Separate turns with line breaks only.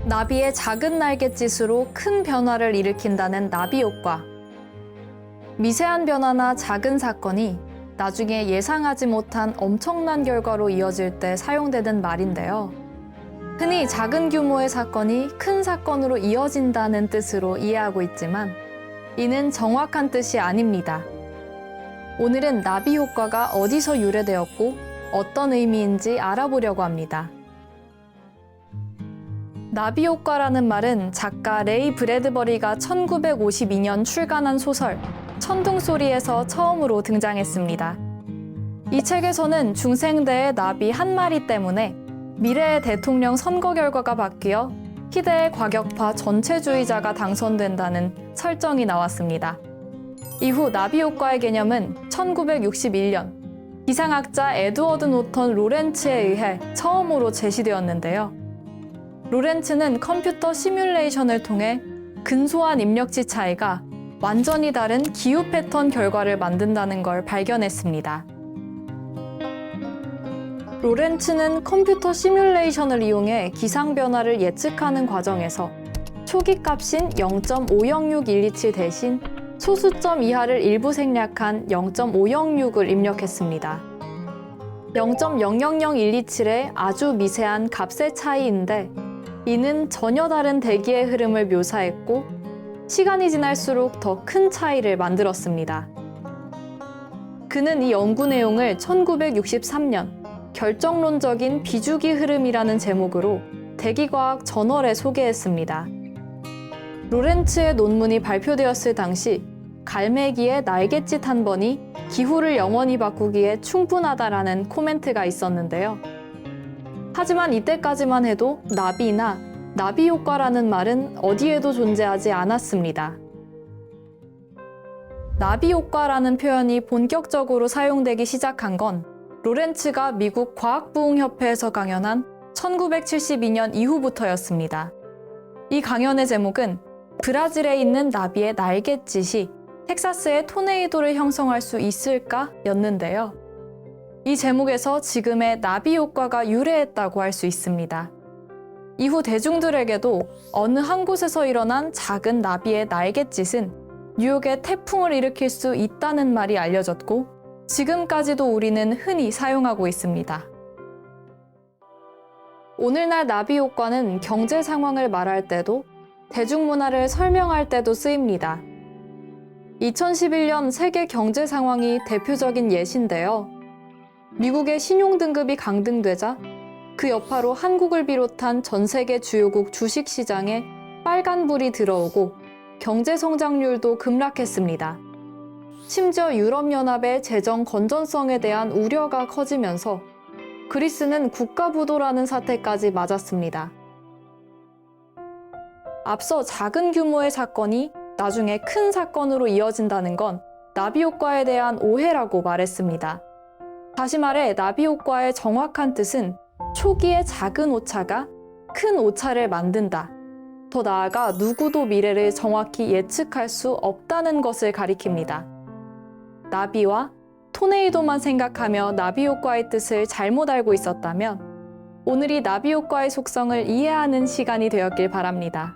나비의 작은 날갯짓으로 큰 변화를 일으킨다는 나비 효과. 미세한 변화나 작은 사건이 나중에 예상하지 못한 엄청난 결과로 이어질 때 사용되는 말인데요. 흔히 작은 규모의 사건이 큰 사건으로 이어진다는 뜻으로 이해하고 있지만 이는 정확한 뜻이 아닙니다. 오늘은 나비 효과가 어디서 유래되었고 어떤 의미인지 알아보려고 합니다. 나비 효과라는 말은 작가 레이 브래드버리가 1952년 출간한 소설 천둥소리에서 처음으로 등장했습니다. 이 책에서는 중생대의 나비 한 마리 때문에 미래의 대통령 선거 결과가 바뀌어 희대의 과격파 전체주의자가 당선된다는 설정이 나왔습니다. 이후 나비 효과의 개념은 1961년 기상학자 에드워드 노턴 로렌츠에 의해 처음으로 제시되었는데요. 로렌츠는 컴퓨터 시뮬레이션을 통해 근소한 입력치 차이가 완전히 다른 기후 패턴 결과를 만든다는 걸 발견했습니다. 로렌츠는 컴퓨터 시뮬레이션을 이용해 기상 변화를 예측하는 과정에서 초기 값인 0.50617 대신 소수점 이하를 일부 생략한 0.506을 입력했습니다. 0.000127의 아주 미세한 값의 차이인데 이는 전혀 다른 대기의 흐름을 묘사했고 시간이 지날수록 더 큰 차이를 만들었습니다. 그는 이 연구 내용을 1963년 결정론적인 비주기 흐름이라는 제목으로 대기과학 저널에 소개했습니다. 로렌츠의 논문이 발표되었을 당시 갈매기의 날갯짓 한 번이 기후를 영원히 바꾸기에 충분하다라는 코멘트가 있었는데요. 하지만 이때까지만 해도 나비나 나비 효과라는 말은 어디에도 존재하지 않았습니다. 나비 효과라는 표현이 본격적으로 사용되기 시작한 건 로렌츠가 미국 과학부흥협회에서 강연한 1972년 이후부터였습니다. 이 강연의 제목은 브라질에 있는 나비의 날갯짓이 텍사스의 토네이도를 형성할 수 있을까? 였는데요. 이 제목에서 지금의 나비 효과가 유래했다고 할 수 있습니다. 이후 대중들에게도 어느 한 곳에서 일어난 작은 나비의 날갯짓은 뉴욕에 태풍을 일으킬 수 있다는 말이 알려졌고 지금까지도 우리는 흔히 사용하고 있습니다. 오늘날 나비 효과는 경제 상황을 말할 때도 대중문화를 설명할 때도 쓰입니다. 2011년 세계 경제 상황이 대표적인 예시인데요. 미국의 신용등급이 강등되자 그 여파로 한국을 비롯한 전 세계 주요국 주식시장에 빨간불이 들어오고 경제 성장률도 급락했습니다. 심지어 유럽연합의 재정 건전성에 대한 우려가 커지면서 그리스는 국가부도라는 사태까지 맞았습니다. 앞서 작은 규모의 사건이 나중에 큰 사건으로 이어진다는 건 나비 효과에 대한 오해라고 말했습니다. 다시 말해 나비 효과의 정확한 뜻은 초기의 작은 오차가 큰 오차를 만든다. 더 나아가 누구도 미래를 정확히 예측할 수 없다는 것을 가리킵니다. 나비와 토네이도만 생각하며 나비 효과의 뜻을 잘못 알고 있었다면 오늘이 나비 효과의 속성을 이해하는 시간이 되었길 바랍니다.